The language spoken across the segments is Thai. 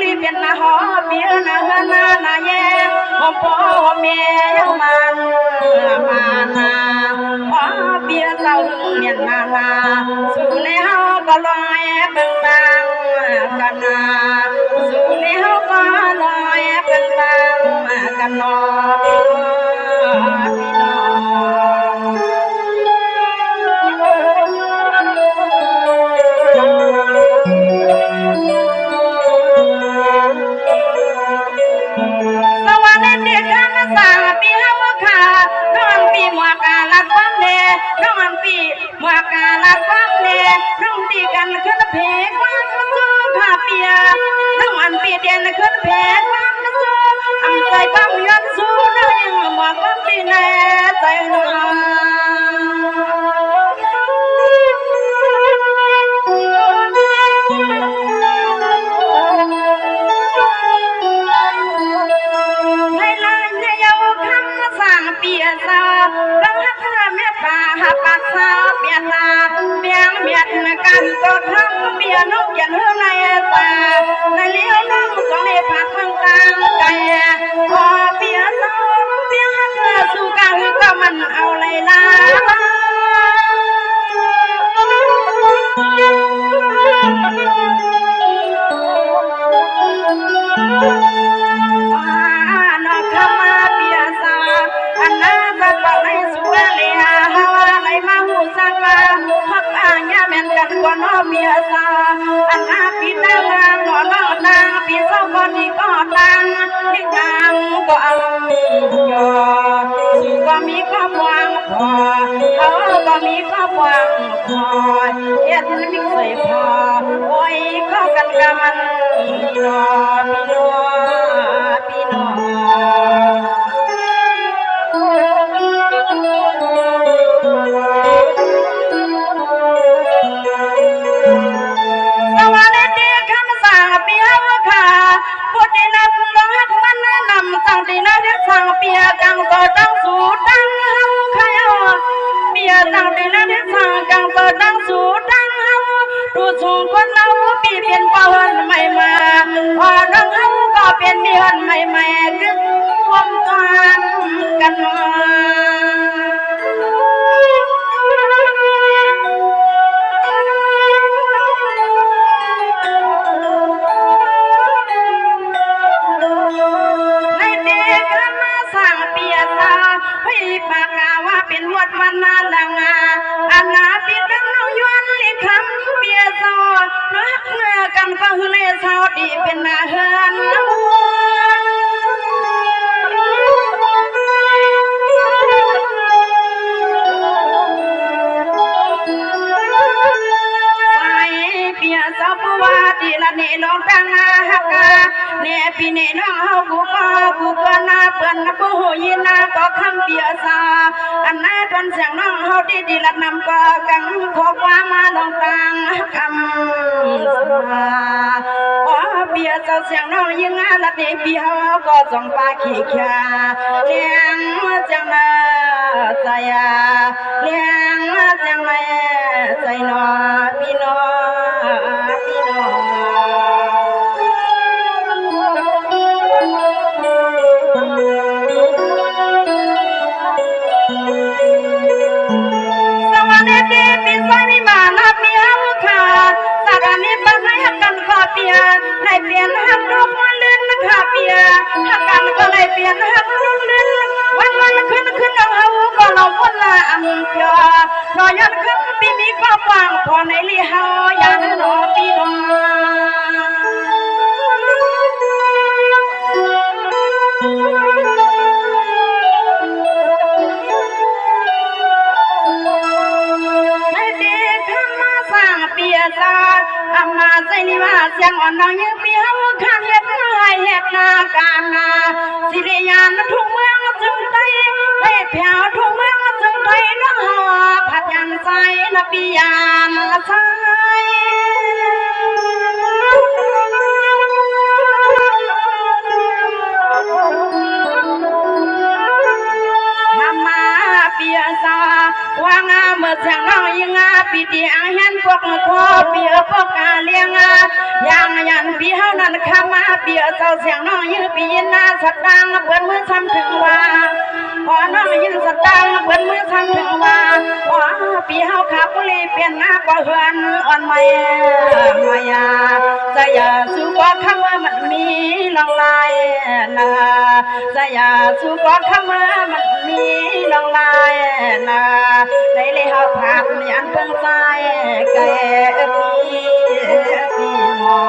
ปีเป็นนาหอเบียนาเฮนานาแย่หอมพ่อแม่ยังมันมานาหอเบียเจ้าเรียนนาสู่ในเฮาก็ลอยเป็นบางกันนาสู่ในเฮาก็ลอยเป็นบางกันนอพี่น้องสวัสดีค่ะมาสาปีเฮาค่ะน้องปีหมวกาลัดความเดน้องปีหมวกาลัดความเดน้องตีกันขึ้นเพกความสู้ค่ะเปียน้องปีเดียนขึ้นเพกความสู้อังใจความย้อนสู้น้องยังหมวกความปีแน่ใจน้องเปียซาบังฮักเมียตาฮักปักซาเปียตาเปียงเมียนกันก็ทำเปียนกยันเฮือในตาในเลี้ยวน้องสองในผักเมืองกลางไก่พอเปียซาเปียฮักสู่กลางก็มันเอาเลยล่ะกันก็น้อเมียซาอันอาปีตางางหนอน้อตางปีเศร้าก็ดีก็ตังนิทางก็เอายอสู่ก็มีก็วางพอเขาก็มีก็วางพอเฮ็ดมิเคยพอโอ้ยเข้ากันกับมันพี่น้อพี่น้อพี่น้อฟังเปียกังก็ต้องสู้ตั้งเฮาใครเปียตั้งแต่นั้นฟังกังก็ต้องสู้ตั้งเฮาดูสูงคนเราปีเป็นปอนไม่มาพอดังเฮาก็เป็นเมียนไม่คือความกันกันมาปากกาว่าเป็นวัดวันนาลังอาณาปิดดังน้องยวนลิคำเปียซอรักเนื้อกันก็หือในสาวดีเป็นนาเฮือนเปียสาวผู้ว่าดีละนี่น้องตั้งฮักกาเนี่ยปีนี้น้องเฮากูก็นาเปิ้นผู้ยินนาก็คำเปียซาอันนาทนเสียงน้องเฮาดีละนำก็กังขอความมาน้องตั้งคำสาเปียเจ้าเสียงน้องยิงละนี่ปีเฮาก็ส่องปาขี้ขยาเลี้ยงจังนาใจเลี้ยงจังนาใจน้อพี่น้อพี่น้อสวัสดีปีสามีมาลาเปียค่ะสารนิบังให้หักกันขอเปียในเปลี่ยนหักดอกมันเลื่อนนะคะเปียหักกันก็เลยเปลี่ยนหักดอกเลื่อนวันขึ้นเอาเฮาก็เราคนละอันเปียรอยันขึ้นปีมีก็ฟังพอในลีเฮายันรอปีน้องอามาใส่นิวาเสียงอ่อนน้องยังเปียวข้างเฮ็ดให้เฮ็ดนาการนาสิริยานทุ่งเมืองจึงไทยเฮ็ดแถวทุ่งเมืองจึงไทยน้องหอผัดยันใส่ละปียานใส่เปียซาวางาเมื่อเสียงน้องยิงปีเดียเห็นพวกคอเปียพวกกาเลียง ยังยันปีเฮานั้นข้ามาเปียเจ้าเสียงน้องยืนปียินหน้าสัตว์ดังเปิดมือซ้ำถึงว่าพอน้องยินสัตว์ดังเปิดมือซ้ำถึงว่าพอปีเฮาขาบุรีเปลี่ยนหน้าก็เฮือนอ่อนไม่มายาจะอย่าสู้ก็คำว่ามันมีลองลายนะจะอย่าสู้ก็คำว่ามันมีลองลายนะได้เลยเฮาผ่านยันเพิ่งใจแก่ปีหมอ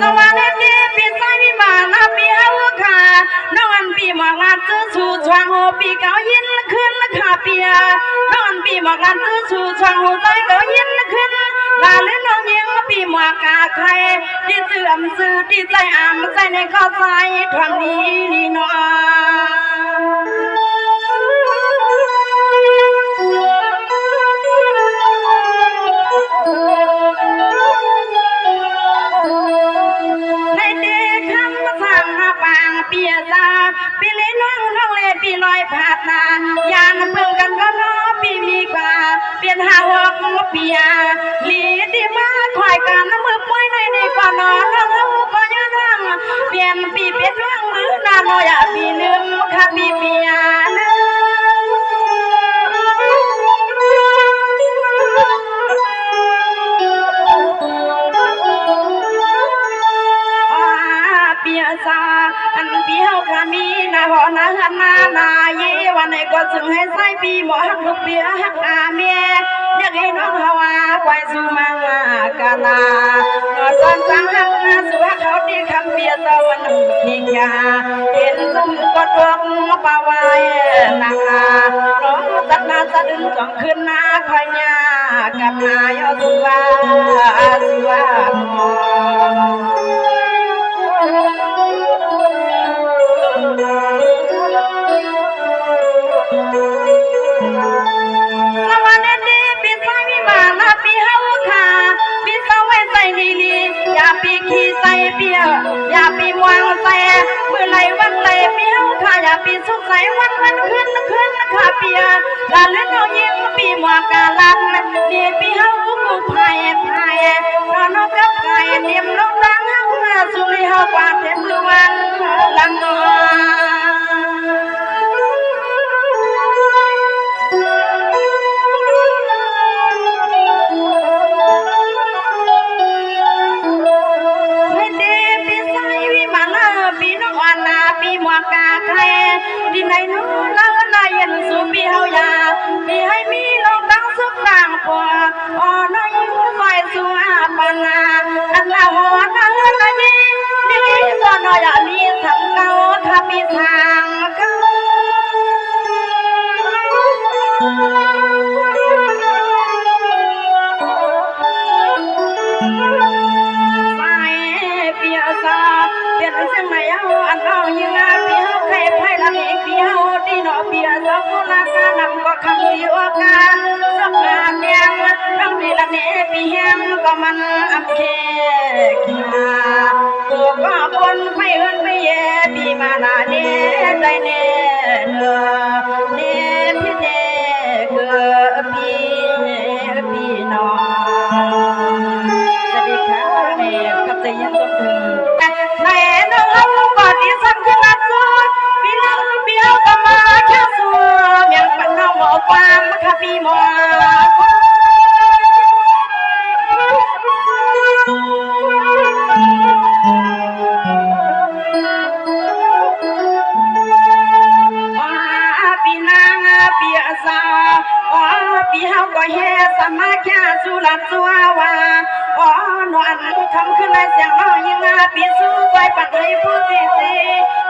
สวัสดีปีใส่ปีมาลาปีเฮาค่ะน้องอันปีหมอกลาตื้อสู่ช่วงหูปีเก่ายินขึ้นค่ะเปียน้องอันปีหมอกลาตื้อสู่ช่วงหูใจเก่ายินขึ้นลาเล่นน้องยิงปีหมอกาใครที่เสื่อมสื่อที่ใจอ่ามใจในก็ใจทางนี้นี่น้องในเด็กคำสั่งมาปางเปียซาปีเลยน้องน้องเล่ปีลอยผาดนายางเพิ่งกันก็น้อปีมีกว่าเปลี่ยนหาหอกเปียลีดีมาถอยกันน้ำมือป่วยในก่อนนอนน้องเอาก็ยันว่างเปลี่ยนปีเปลี่ยนว่างมือนาโนยาปีลืมค่ะปีเปียนะเปียซาอันเปียวกามีนาหอนาหันนาเยวันไหนก็จึงให้ใส่ปีหมอหักลูกเปียหักอาเมียอยากให้น้องฮาวาควายสูมากาลาตอนจังหักสัวเขาที่คำเปียซาวันหนึ่งทิ้งยาเห็นสมือก็ดวงป่าวายนางาน้องตัดนาสะดึงจองขึ้นนาคอยยากำนายสัวสวัสดีปีใส่ปีมาลาปีเฮาค่ะปีเสาไว้ใส่ลีอย่าปีขี้ใส่เปียอย่าปีมวางใส่เมื่อไรวันไรปีเฮาค่ะอย่าปีสุขใส่วันขึ้นค่ะเปียลาเล่นเอายิ้มปีหมอกาลันดีปีเฮากูพายรอนกกับไก่เตรียมลงดังเฮาสุริเฮากว่าเต็มลวันลำนอปีหมวกกาไทยดินไหนนู้นแล้วนายยันสู่ปีเฮายาปีให้มีลงดังสุกต่างปัวอ่อนน้อยไฟสู่อาปนาอันละหัวนั่งละนี่ก็น้อยมีสังเกาข้าปีทางเก่าเปียซาเปลี่ยนเสียงไหนเอาอันเอายังไงเปียใครไพ่ละเปียดีหนอเปียสาวลากานำก็คำเดียวกันสักงานเดียงน้ำดีละเนปีแฮมก็มันอับเคกีมาตัวก็คนไปเอินไปเย่ปีมานาเนใจเนเนเนพี่เนเกือปีนอสวัสดีค่ะเนกับใจยังสมถึงในน้องเอาก่อนที่สั่งขึ้นนัดซัวปีเล่าปีเอาก็มาแค่ซัวเมียงปันน้องหมอความค่ะปีหมอปีนางปีอาสาปีเฮาก็แห่สมาแค่สุรัตสัววานอนคำขึ้นในเสียงน้อยยังปีสู้ใจปัดให้ผู้สิ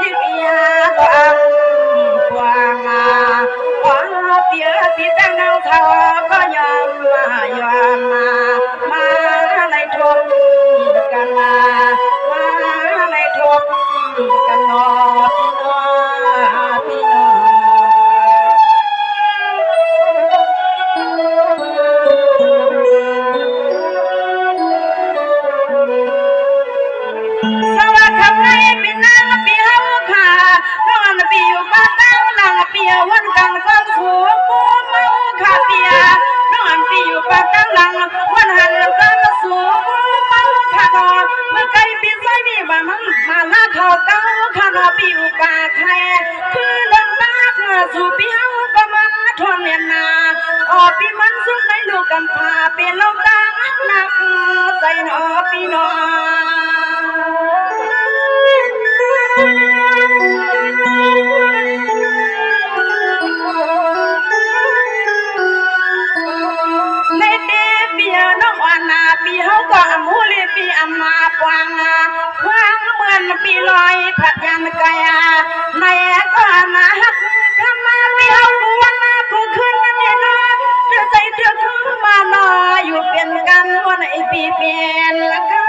ยิ่งยาก็อังกว่างเปียปีแต่งเนาเท่าก็ยอมมาในทุกกันมาในทุกกันนอพี่น้องสวัสดีครับนายปีนางปีเฮาค่ะน้องอันปีอยู่ สู่พี่เฮาก็มันทนเนียนนาพี่มันสุขในลูกกำพาเป็นโลกดังนักใจหนอพี่น้องในเดเปียน้องวานาปีเฮาก็อมูลีปีอำมาปวางควางเหมือนปีลอยผัดยันกายในก็นาฮักขมาปีเฮากูวันนากูขึ้นนั่นเองเดือดใจเดือดขึ้นมาหน่อยอยู่เป็นกันวันไอปีเป็นละกัน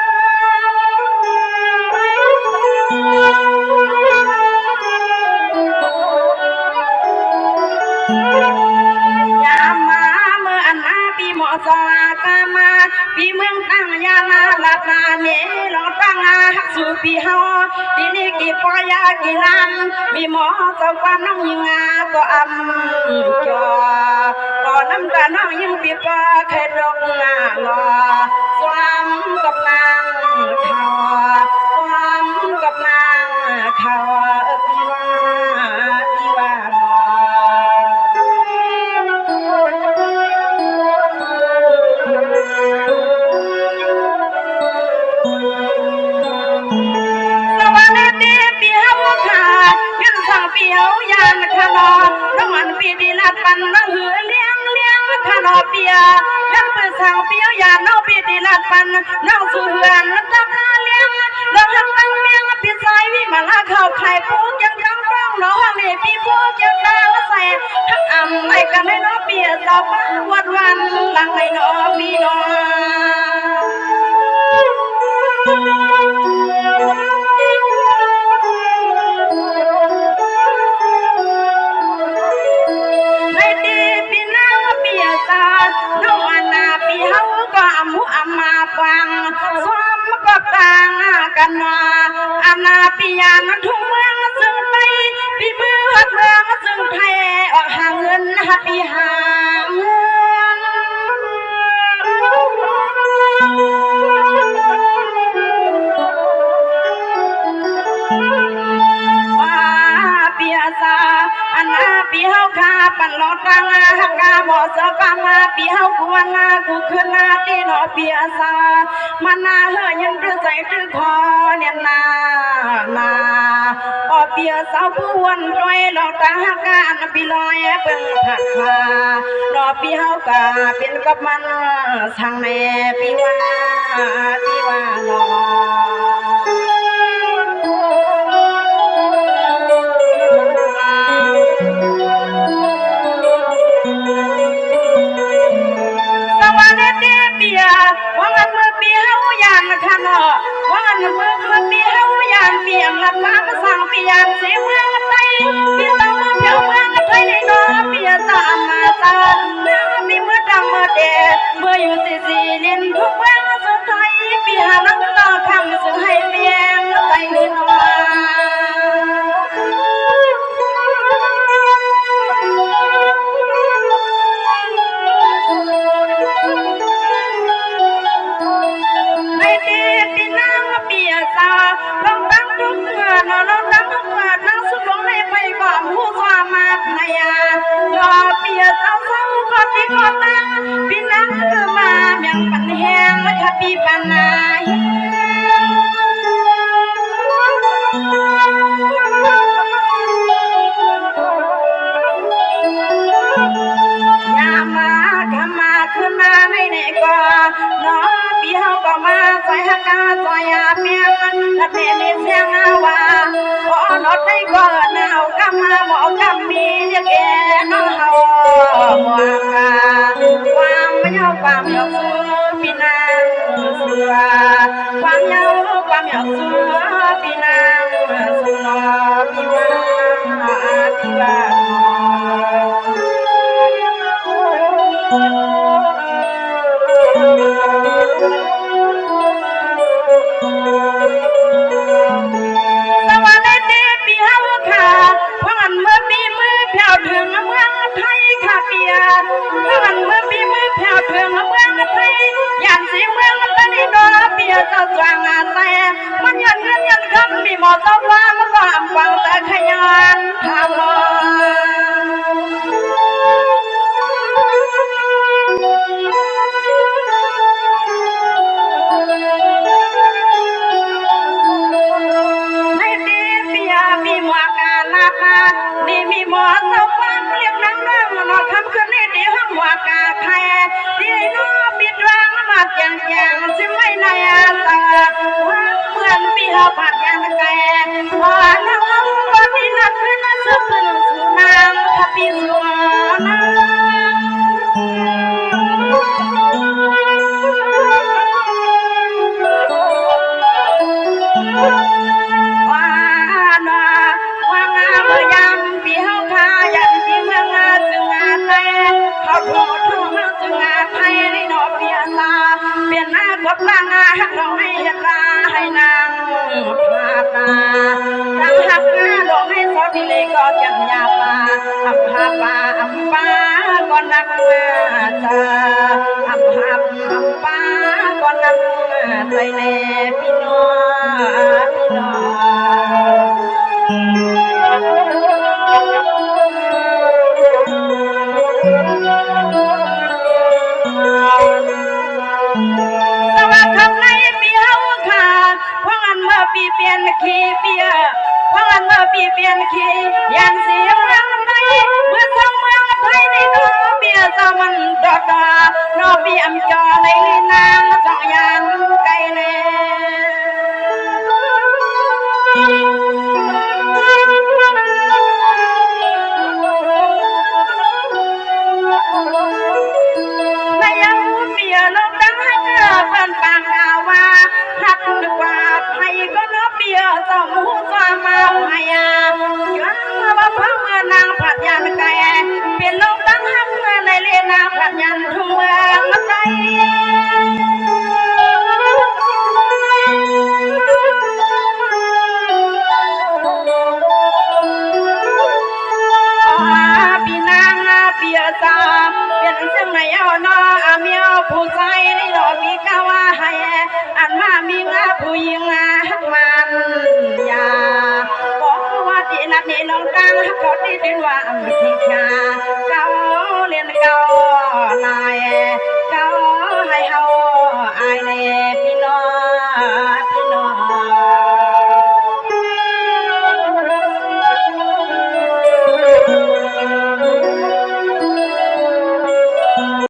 ปีหมอสวากามาปีเมืองตั้งยาลาลาตาเนลองตั้งหักสู่ปีเฮาปีนี้กี่ปอยากี่ลำมีหมอสวาน้องยิงก็อำจอก็น้ำตาน้องยิงปีปอใครดอกงาลอสวามกับนางเขาสวามกับนางเขาปีว่าเปียวยานขนอน้องอันปีดีลาปันน้องหือเลี้ยงขนอเปียยันปืนสั่งเปียวยานน้องปีดีลาปันน้องสู่เหือนตั้งเลี้ยงน้องหักตั้งเมียงปีสายวิมาลาเข้าไข่ปูยังดังฟังน้องนี่ปีปูยังดังใส่ทั้งอ่ำไม่กันให้น้องเปียสาวบ้านวันหลังให้น้องมีน้องน้องอันนาปีเฮาก็อำหูอำมาฟังสวมก็ต่างกันนาอันนาปียานทุ่งเมืองซึ่งไปปีมือหัดเมืองซึ่งไทยออกหาเงินหาปีหาเงินเปียซาอันนาปีเฮาคาปันหลอดตังหักกาหมอสกามาปีเฮากูวันนากูขึ้นนาตีนอเปียซามันนาเฮยังดื้อใจดื้อคอเนี่ยนาเปียสาวผู้วันด้วยหลอกตาหักกาอันปีลอยเปิงผัดพารอปีเฮากาเป็นกับมันทางแม่ปีว่าหนอว่างันเมื่อปีเฮายานขนอว่างันเมื่อปีเฮายานเปียงหลับตาสั่งปียานเสียเมืองไทยปีตาเมืองเพียวเมืองไทยในนอเปียตามาตาเมื่อปีเมื่อดังเมื่อเดเมื่ออยู่สี่เล่นทุกเมืองสุดไทยปีหานักต่อคำซึ่งให้เปียงไทยในนอลองตั้งทุกเมื่อลองตั้งทุกเมื่อนั่งสุดลงในไปก่อนผู้ความมาพยารอเปียเศร้าก็ที่ก็ตั้งปีนั่งคือมาเมียงปันแห้งและขับปีปันนายยามาขมาขึ้นมาในเด็กก็น้องปีเฮาก็มาใส่ฮักกาใส่ยาเมียงและเตมีเสียงว่าพอนอดได้ก็หนาวกำมาหมอกำมีเรียกแก่น้องเฮาหวังความไม่เอาความอยากสู้ปีนางเสือความเยาความอยากสู้ปีนางสุนอปีว่าสวัสดีปีเฮาค่ะพังอันเมื่อปีมือแผ่วถึงเมืองไทยค่ะเปียพังอันเมื่อปีมือแผ่วถึงเมืองไทยย่านสีเมืองตะนิโดเปียเจ้าสว่างอาศัยมันยันคำมีหมอเจ้าว่ามันก็อำฟังแต่ขยันทำ ไปแน่พี่น้องพี่น้องสวัสดีครับในเปียวค่ะพวกอันเมื่อปีเปลี่ยนขี้เปียพวกอันเมื่อปีเปลี่ยนขี้อย่างเสียงรังไทยเมื่อสองเมืองไทยในตัวเปียสามันดอดนอปีอำจอในลีนางสองยานไกลแน่ไม่ยังเปียลงดังให้เมื่อเปิ้นปางดาว่าทักนึกว่าไทยก็เนื้อเปียสองหูสามาพยาย้อนมาว่าพังเมื่อนางผัดยันไก่เปลี่ยนลงดังให้เมื่อในลีนางผัดยันทุ่งเมืองไทยพี่นางเปียสาเป็นเสียงในเอานอเมียผู้ชายในดอกมีกาว่าให้อันมามีงาผู้หญิงฮักมันอย่าบอกว่าที่นัดนี้ลองดังเขาที่ดินว่าอันที่ขา